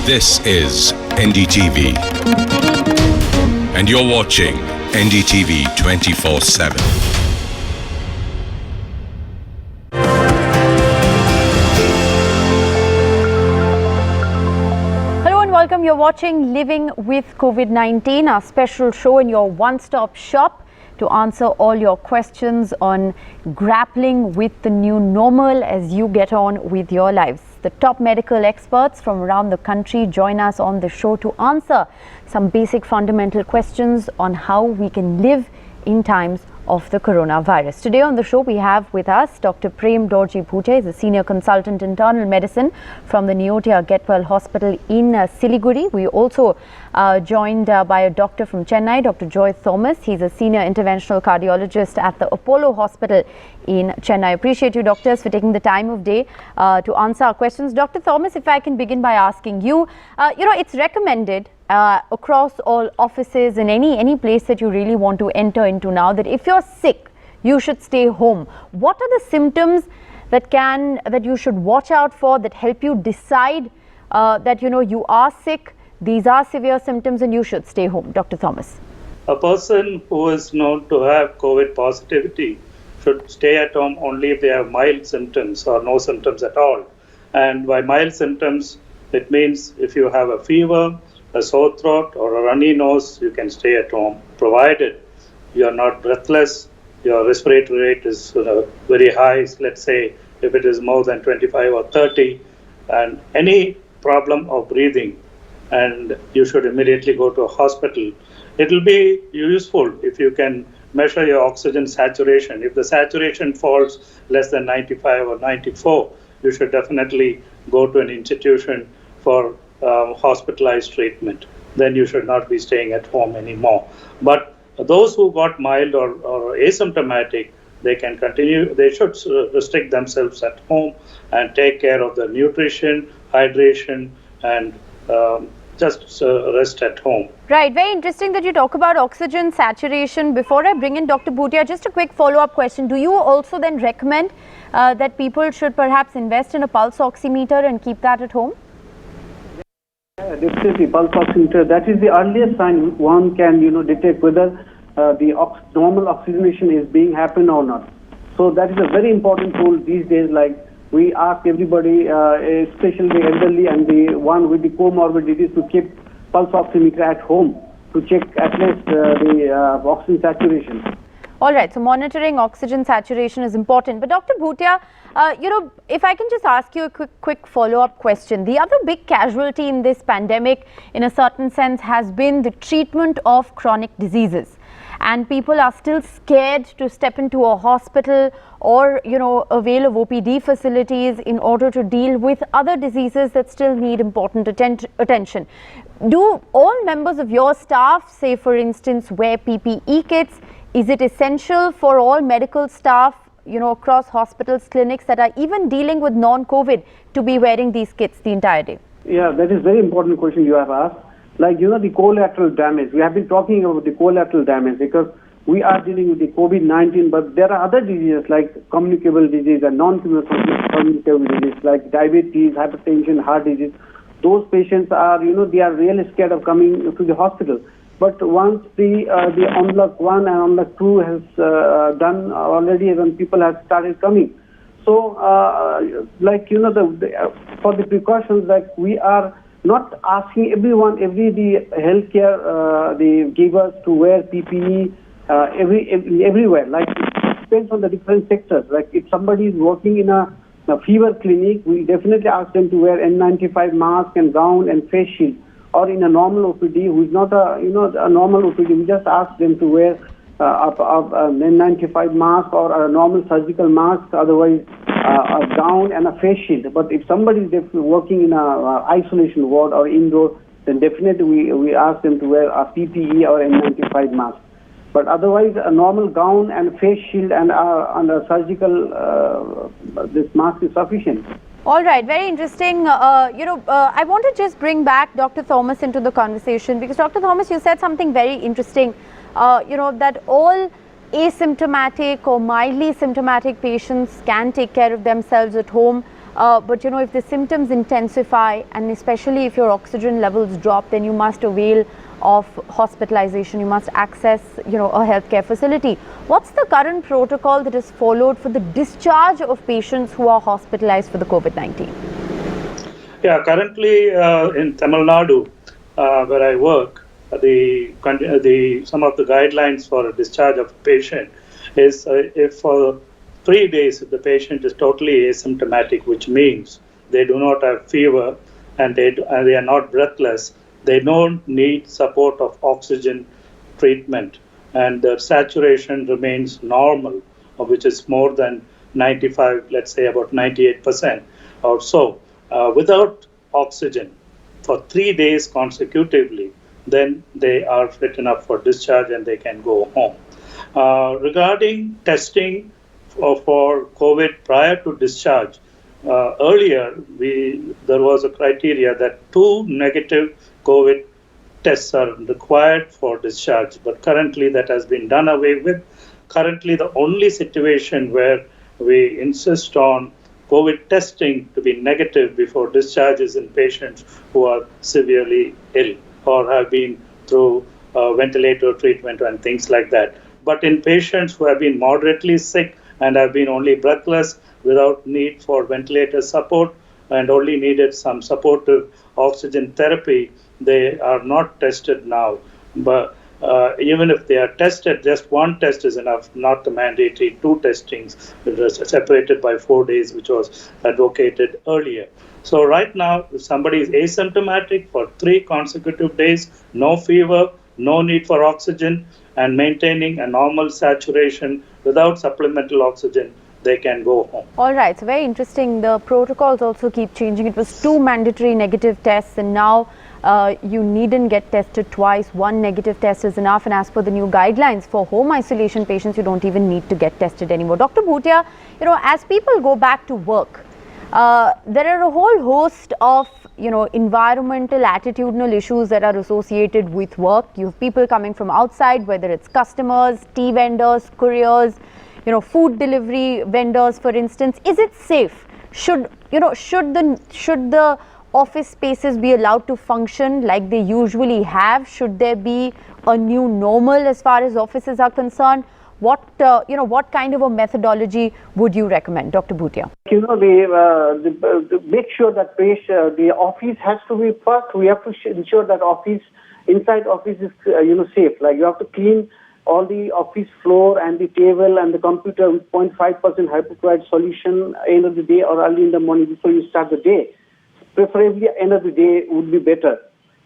This is NDTV. And you're watching NDTV 24/7. Hello and welcome. You're watching Living with COVID-19, our special show in your one-stop shop to answer all your questions on grappling with the new normal as you get on with your lives. The top medical experts from around the country join us on the show to answer some basic fundamental questions on how we can live in times of the coronavirus. Today on the show we have with us Dr. Prem Dorjee Bhutia. He's a senior consultant internal medicine from the Neotia Get Well Hospital in Siliguri. We also joined by a doctor from Chennai, Dr. Joy Thomas. He's a senior interventional cardiologist at the Apollo Hospital in Chennai. I appreciate you doctors for taking the time of day to answer our questions. Dr. Thomas, if I can begin by asking you, it's recommended across all offices and any place that you really want to enter into now that if you're sick, you should stay home. What are the symptoms that you should watch out for that help you decide that you are sick, these are severe symptoms and you should stay home? Dr. Thomas. A person who is known to have COVID positivity should stay at home only if they have mild symptoms or no symptoms at all. And by mild symptoms, it means if you have a fever, a sore throat or a runny nose, you can stay at home, provided you are not breathless, your respiratory rate is very high, let's say if it is more than 25 or 30, and any problem of breathing, and you should immediately go to a hospital. It will be useful if you can measure your oxygen saturation. If the saturation falls less than 95 or 94, you should definitely go to an institution for hospitalized treatment. Then you should not be staying at home anymore. But those who got mild or asymptomatic, they can continue. They should restrict themselves at home and take care of their nutrition, hydration, and just rest at home. Right. Very interesting that you talk about oxygen saturation. Before I bring in Dr. Bhutia, just a quick follow-up question. Do you also then recommend that people should perhaps invest in a pulse oximeter and keep that at home? Definitely, pulse oximeter. That is the earliest sign one can, detect whether the normal oxygenation is being happened or not. So that is a very important tool these days. Like we ask everybody, especially the elderly and the one with the comorbidities, to keep pulse oximeter at home to check at least the oxygen saturation. All right, so monitoring oxygen saturation is important. But Dr. Bhutia, if I can just ask you a quick follow-up question. The other big casualty in this pandemic, in a certain sense, has been the treatment of chronic diseases. And people are still scared to step into a hospital or, avail of OPD facilities in order to deal with other diseases that still need important attention. Do all members of your staff, say for instance, wear PPE kits? Is it essential for all medical staff, across hospitals, clinics that are even dealing with non-COVID to be wearing these kits the entire day? Yeah, that is a very important question you have asked. Like, the collateral damage. We have been talking about the collateral damage because we are dealing with the COVID-19, but there are other diseases like communicable disease and non-communicable disease like diabetes, hypertension, heart disease. Those patients are, they are really scared of coming to the hospital. But once the unlock 1 and unlock 2 has done already, when people have started coming. So, for the precautions, like we are not asking the healthcare, the givers to wear PPE everywhere. Like it depends on the different sectors. Like if somebody is working in a fever clinic, we definitely ask them to wear N95 mask and gown and face shield. Or in a normal OPD, who is not a normal OPD, we just ask them to wear a N95 mask or a normal surgical mask, otherwise a gown and a face shield. But if somebody is working in a isolation ward or indoor, then definitely we ask them to wear a PPE or N95 mask. But otherwise, a normal gown and face shield and a surgical this mask is sufficient. All right, very interesting. I want to just bring back Dr. Thomas into the conversation because Dr. Thomas, you said something very interesting, that all asymptomatic or mildly symptomatic patients can take care of themselves at home. But if the symptoms intensify, and especially if your oxygen levels drop, then you must avail of hospitalization. You must access, a healthcare facility. What's the current protocol that is followed for the discharge of patients who are hospitalized for the COVID-19? Yeah, currently in Tamil Nadu, where I work, some of the guidelines for a discharge of a patient is if for 3 days if the patient is totally asymptomatic, which means they do not have fever and they are not breathless, they don't need support of oxygen treatment, and the saturation remains normal, which is more than 95, let's say about 98% or so, without oxygen for 3 days consecutively, then they are fit enough for discharge and they can go home. Regarding testing for COVID prior to discharge, earlier there was a criteria that 2 negative COVID tests are required for discharge, but currently that has been done away with. Currently, the only situation where we insist on COVID testing to be negative before discharge is in patients who are severely ill or have been through ventilator treatment and things like that. But in patients who have been moderately sick and have been only breathless without need for ventilator support and only needed some supportive oxygen therapy, they are not tested now. But even if they are tested, just one test is enough, not the mandatory 2 testings, which was separated by 4 days, which was advocated earlier. So right now, if somebody is asymptomatic for 3 consecutive days, no fever, no need for oxygen, and maintaining a normal saturation without supplemental oxygen, they can go home. All right, so very interesting. The protocols also keep changing. It was 2 mandatory negative tests, and now you needn't get tested twice. 1 negative test is enough, and as per the new guidelines for home isolation patients, you don't even need to get tested anymore. Dr. Bhutia, as people go back to work, there are a whole host of environmental, attitudinal issues that are associated with work. You have people coming from outside, whether it's customers, tea vendors, couriers, food delivery vendors, for instance. Is it safe? Should the office spaces be allowed to function like they usually have? Should there be a new normal as far as offices are concerned? What kind of a methodology would you recommend, Dr. Bhutia? Make sure that the office has to be first. We have to ensure that inside office is safe. Like you have to clean all the office floor and the table and the computer with 0.5% hypochlorite solution end of the day or early in the morning before you start the day. Preferably end of the day would be better.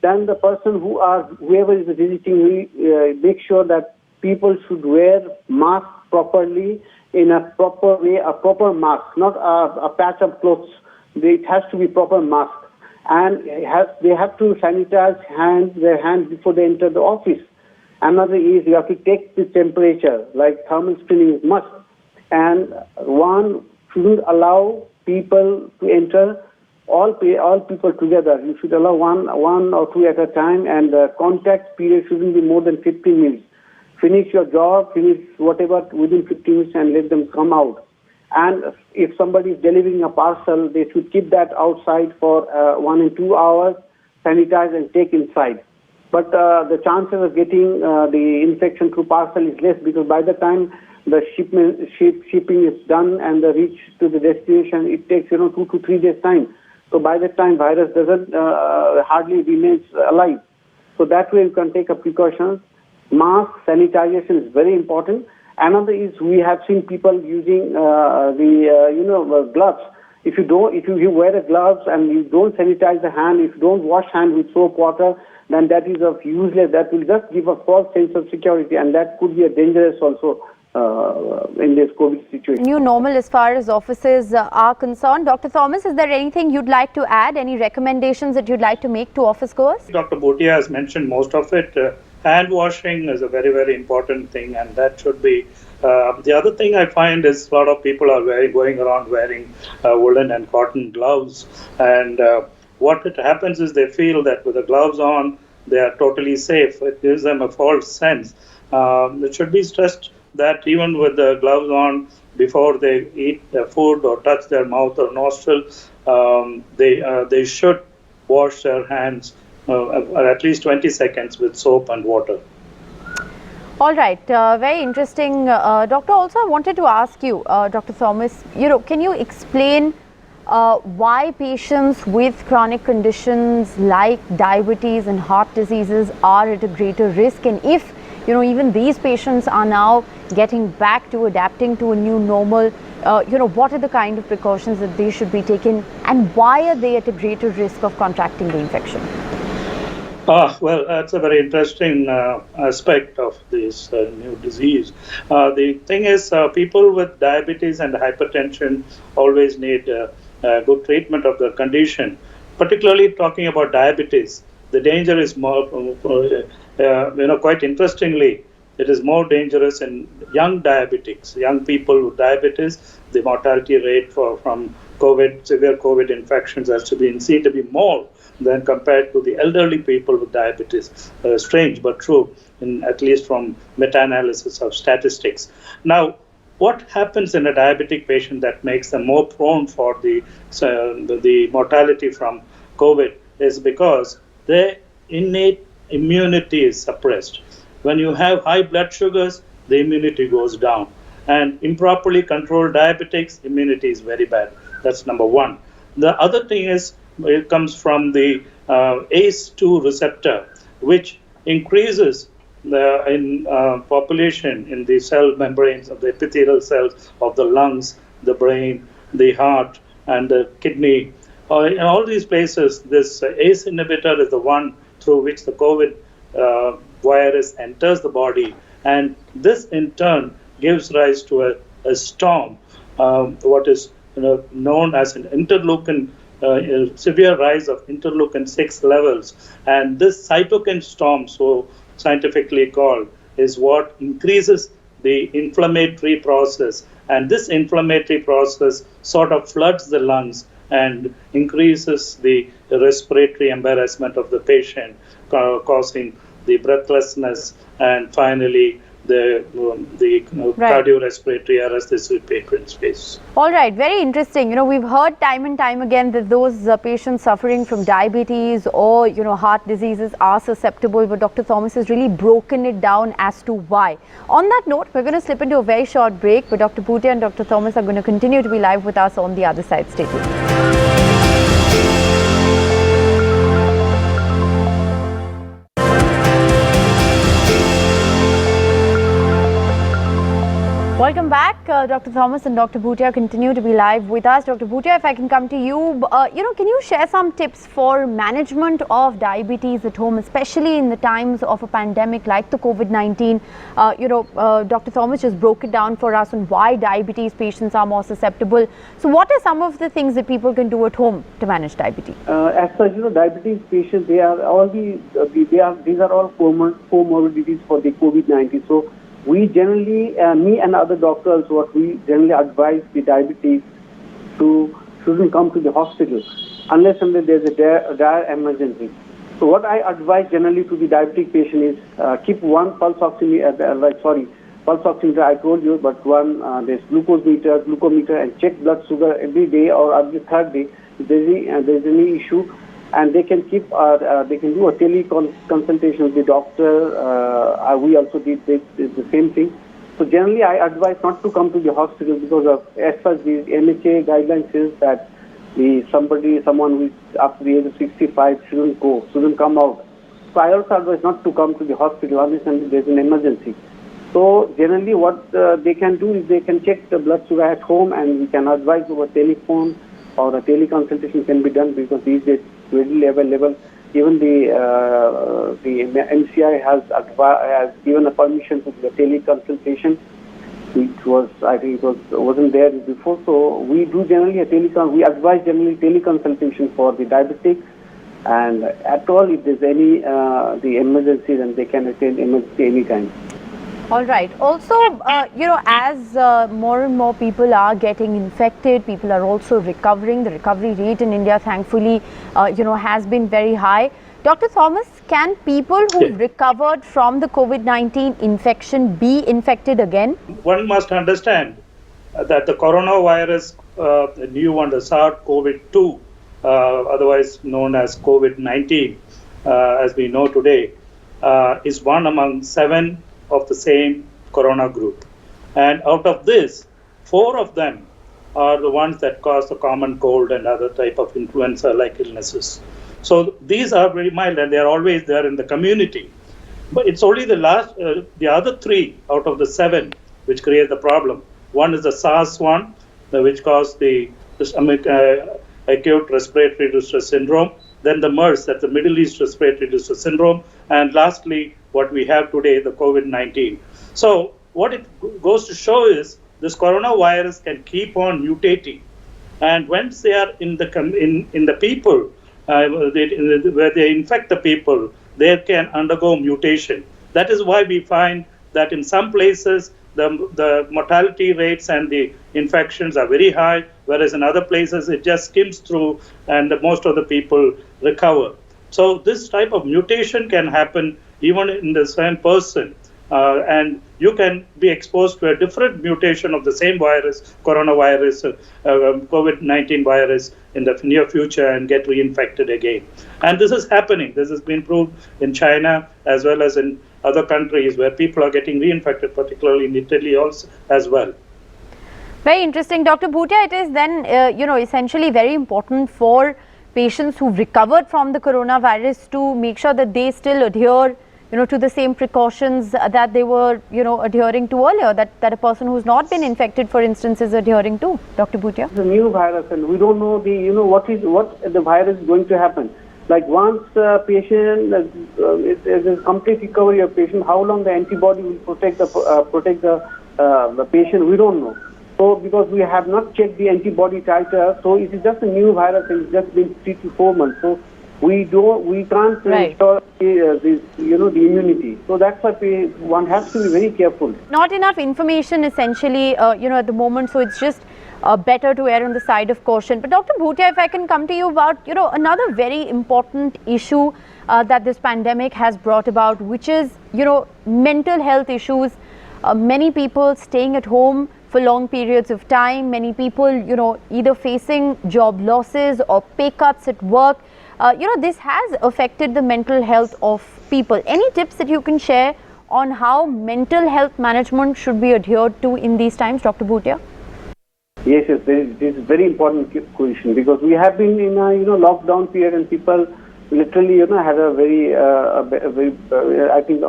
Then the person whoever is visiting, we make sure that people should wear mask properly in a proper way, a proper mask, not a patch of clothes. It has to be proper mask. And they have to sanitize their hands before they enter the office. Another is you have to take the temperature, like thermal screening is must. And one shouldn't allow people to enter all people together. You should allow one or 2 at a time, and the contact period shouldn't be more than 15 minutes. Finish your job, finish whatever within 15 minutes and let them come out. And if somebody is delivering a parcel, they should keep that outside for 1 and 2 hours, sanitize and take inside. But the chances of getting the infection through parcel is less, because by the time the shipping is done and the reach to the destination, it takes 2 to 3 days time. So by that time, virus doesn't hardly remains alive. So that way you can take a precautions. Mask, sanitization is very important. Another is we have seen people using gloves. If you wear the gloves and you don't sanitize the hand, if you don't wash hand with soap water, then that is of useless. That will just give a false sense of security, and that could be a dangerous also in this COVID situation. New normal as far as offices are concerned. Dr. Thomas, is there anything you'd like to add? Any recommendations that you'd like to make to office goers? Dr. Bhutia has mentioned most of it. Hand washing is a very, very important thing, and that should be. The other thing I find is a lot of people are going around wearing woolen and cotton gloves, and what it happens is they feel that with the gloves on, they are totally safe. It gives them a false sense. It should be stressed that even with the gloves on, before they eat their food or touch their mouth or nostril, they should wash their hands at least 20 seconds with soap and water. All right, very interesting. Doctor, also I wanted to ask you, Dr. Thomas, can you explain why patients with chronic conditions like diabetes and heart diseases are at a greater risk, and if even these patients are now getting back to adapting to a new normal, what are the kind of precautions that they should be taking, and why are they at a greater risk of contracting the infection? Well, that's a very interesting aspect of this new disease. The thing is, people with diabetes and hypertension always need good treatment of their condition. Particularly talking about diabetes, the danger is more, quite interestingly, it is more dangerous in young diabetics, young people with diabetes. The mortality rate from COVID, severe COVID infections has been seen to be more than compared to the elderly people with diabetes. Strange but true, at least from meta-analysis of statistics. Now, what happens in a diabetic patient that makes them more prone for the mortality from COVID is because their innate immunity is suppressed. When you have high blood sugars, the immunity goes down. And improperly controlled diabetics, immunity is very bad. That's number one. The other thing is, it comes from the ACE2 receptor, which increases in population in the cell membranes of the epithelial cells of the lungs, the brain, the heart, and the kidney. In all these places, this ACE inhibitor is the one through which the COVID virus enters the body, and this in turn gives rise to a storm, what is known as an interleukin, severe rise of interleukin 6 levels. And this cytokine storm, so scientifically called, is what increases the inflammatory process. And this inflammatory process sort of floods the lungs and increases the respiratory embarrassment of the patient, causing the breathlessness and finally the cardiorespiratory arrest this patients face. All right, very interesting. We've heard time and time again that those patients suffering from diabetes or heart diseases are susceptible, but Dr. Thomas has really broken it down as to why. On that note, we're going to slip into a very short break, but Dr. Bhutia and Dr. Thomas are going to continue to be live with us on the other side. Stay tuned. Welcome back. Dr. Thomas and Dr. Bhutia continue to be live with us. Dr. Bhutia, if I can come to you, can you share some tips for management of diabetes at home, especially in the times of a pandemic like the COVID-19? Dr. Thomas just broke it down for us on why diabetes patients are more susceptible. So what are some of the things that people can do at home to manage diabetes? As such, diabetes patients, these are all comorbidities for the COVID-19. So we generally, me and other doctors, what we generally advise the diabetes shouldn't come to the hospital unless there's a dire emergency. So what I advise generally to the diabetic patient is keep one pulse oximeter I told you, but one there's glucometer, and check blood sugar every day or every third day if there's any issue. And they can keep, they can do a teleconsultation with the doctor. We also did the same thing. So generally, I advise not to come to the hospital because of, as far as the NHA guidelines says that someone who is up to the age of 65 shouldn't come out. So I also advise not to come to the hospital unless there's an emergency. So generally, what they can do is they can check the blood sugar at home, and we can advise over telephone or a teleconsultation can be done because these days readily available. Even the MCI has given a permission for the teleconsultation, which was, I think wasn't there before. So we do generally we advise generally teleconsultation for the diabetic, and at all if there's any the emergency, then they can attend emergency anytime. All right. Also, as more and more people are getting infected, people are also recovering. The recovery rate in India, thankfully, has been very high. Dr. Thomas, can people who recovered from the COVID-19 infection be infected again? One must understand that the coronavirus, the new one, the SARS-CoV-2, otherwise known as COVID-19, as we know today, is one among 7 of the same corona group. And out of this, 4 of them are the ones that cause the common cold and other type of influenza-like illnesses. So these are very mild and they are always there in the community. But it's only the other 3 out of the 7 which create the problem. One is the SARS one, which caused the acute respiratory distress syndrome. Then the MERS, that's the Middle East respiratory distress syndrome. And lastly, what we have today, the COVID-19. So what it goes to show is this coronavirus can keep on mutating. And once they are in the people, where they infect the people, they can undergo mutation. That is why we find that in some places, the mortality rates and the infections are very high, whereas in other places it just skims through and most of the people recover. So this type of mutation can happen even in the same person. And you can be exposed to a different mutation of the same virus, coronavirus, COVID-19 virus in the near future and get reinfected again. And this is happening. This has been proved in China as well as in other countries where people are getting reinfected, particularly in Italy also as well. Very interesting. Dr. Bhutia, it is then, essentially very important for patients who've recovered from the coronavirus to make sure that they still adhere to the same precautions that they were, adhering to earlier, that a person who's not been infected, for instance, is adhering to. Dr. Bhutia? It's a new virus and we don't know what the virus is going to happen. Like once a patient is a complete recovery of patient, how long the antibody will protect the patient, we don't know. So because we have not checked the antibody titer, so it is just a new virus and it's just been 3 to 4 months. So we can't ensure the immunity. So that's why one has to be very careful. Not enough information essentially, at the moment. So it's just better to err on the side of caution. But Dr. Bhutia, if I can come to you about, another very important issue that this pandemic has brought about, which is, mental health issues. Many people staying at home for long periods of time. Many people, either facing job losses or pay cuts at work. This has affected the mental health of people. Any tips that you can share on how mental health management should be adhered to in these times, Dr. Bhutia? Yes, this is a very important question because we have been in a lockdown period and people literally had a very I think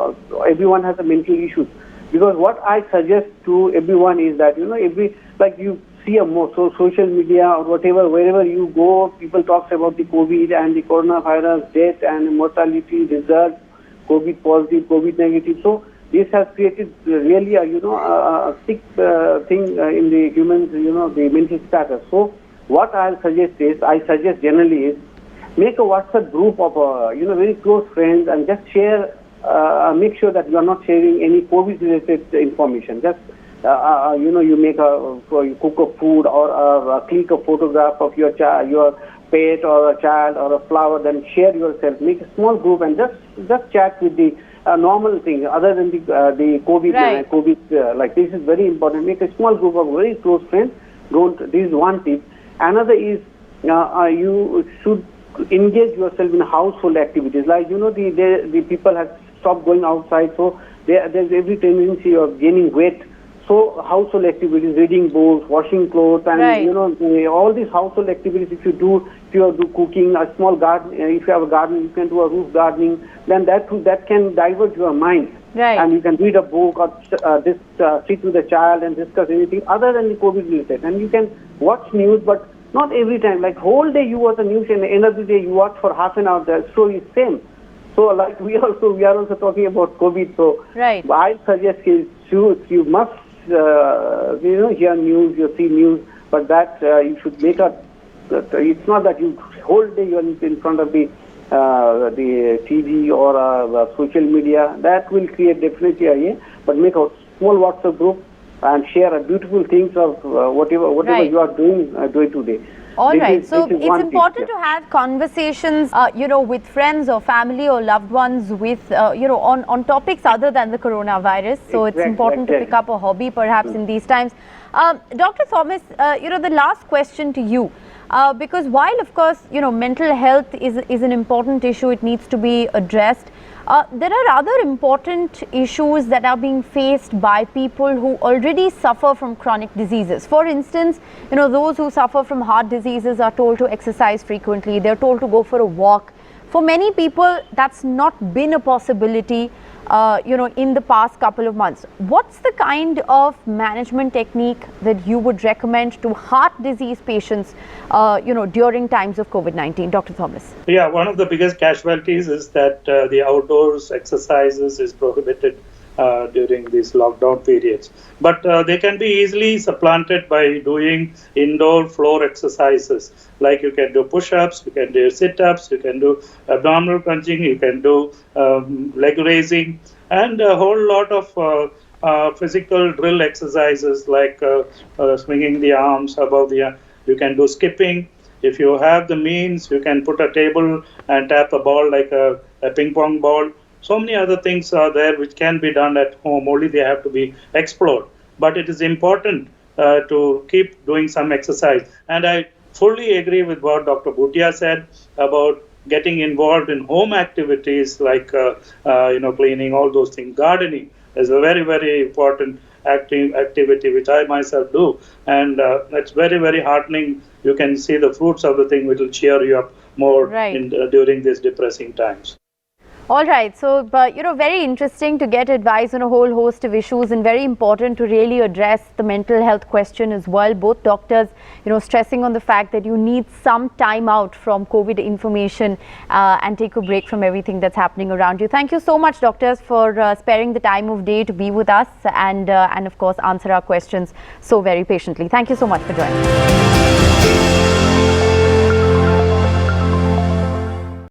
everyone has a mental issues. Because what I suggest to everyone is that you see social media or whatever, wherever you go, people talk about the COVID and the coronavirus, death and mortality results, COVID positive, COVID negative. So this has created really a sick thing in the humans, the mental status. So what I suggest generally is make a WhatsApp group of very close friends and just share. Make sure that you are not sharing any COVID-related information. Just you make you cook a food or click a photograph of your pet or a child or a flower, then share yourself. Make a small group and just chat with the normal thing other than the COVID. Right. COVID like this is very important. Make a small group of very close friends. This is one tip. Another is you should engage yourself in household activities. Like the people have stopped going outside, so there's every tendency of gaining weight. So household activities, reading books, washing clothes, and right. All these household activities. If you do cooking, a small garden. If you have a garden, you can do a roof gardening. Then that can divert your mind, right. And you can read a book or sit with a child and discuss anything other than the COVID related. And you can watch news, but not every time. Like whole day you watch the news, and the end of the day you watch for half an hour. The story is same. So like we are also talking about COVID. So right. I suggest you must hear news, you see news, but that you should make it's not that you whole day you're in front of the TV or social media. That will create definitely but make a small WhatsApp group and share beautiful things of whatever right. you are doing day to day. All right. So it's important tip, to have conversations, with friends or family or loved ones with, on topics other than the coronavirus. So it's important to pick up a hobby perhaps in these times. Dr. Thomas, the last question to you, because while of course, mental health is an important issue, it needs to be addressed. There are other important issues that are being faced by people who already suffer from chronic diseases. For instance, those who suffer from heart diseases are told to exercise frequently. They're told to go for a walk. For many people, that's not been a possibility, in the past couple of months. What's the kind of management technique that you would recommend to heart disease patients, during times of COVID-19? Dr. Thomas. Yeah, one of the biggest casualties is that the outdoors exercises is prohibited during these lockdown periods. But they can be easily supplanted by doing indoor floor exercises. Like you can do push-ups, you can do sit-ups, you can do abdominal crunching, you can do leg raising, and a whole lot of physical drill exercises like swinging the arms above the. You can do skipping. If you have the means, you can put a table and tap a ball like a ping pong ball. So many other things are there which can be done at home, only they have to be explored. But it is important to keep doing some exercise. And I fully agree with what Dr. Bhutia said about getting involved in home activities like, cleaning, all those things. Gardening is a very, very important activity which I myself do. And it's very, very heartening. You can see the fruits of the thing which will cheer you up more during these depressing times. All right. So, very interesting to get advice on a whole host of issues, and very important to really address the mental health question as well. Both doctors, stressing on the fact that you need some time out from COVID information and take a break from everything that's happening around you. Thank you so much, doctors, for sparing the time of day to be with us and of course, answer our questions so very patiently. Thank you so much for joining us.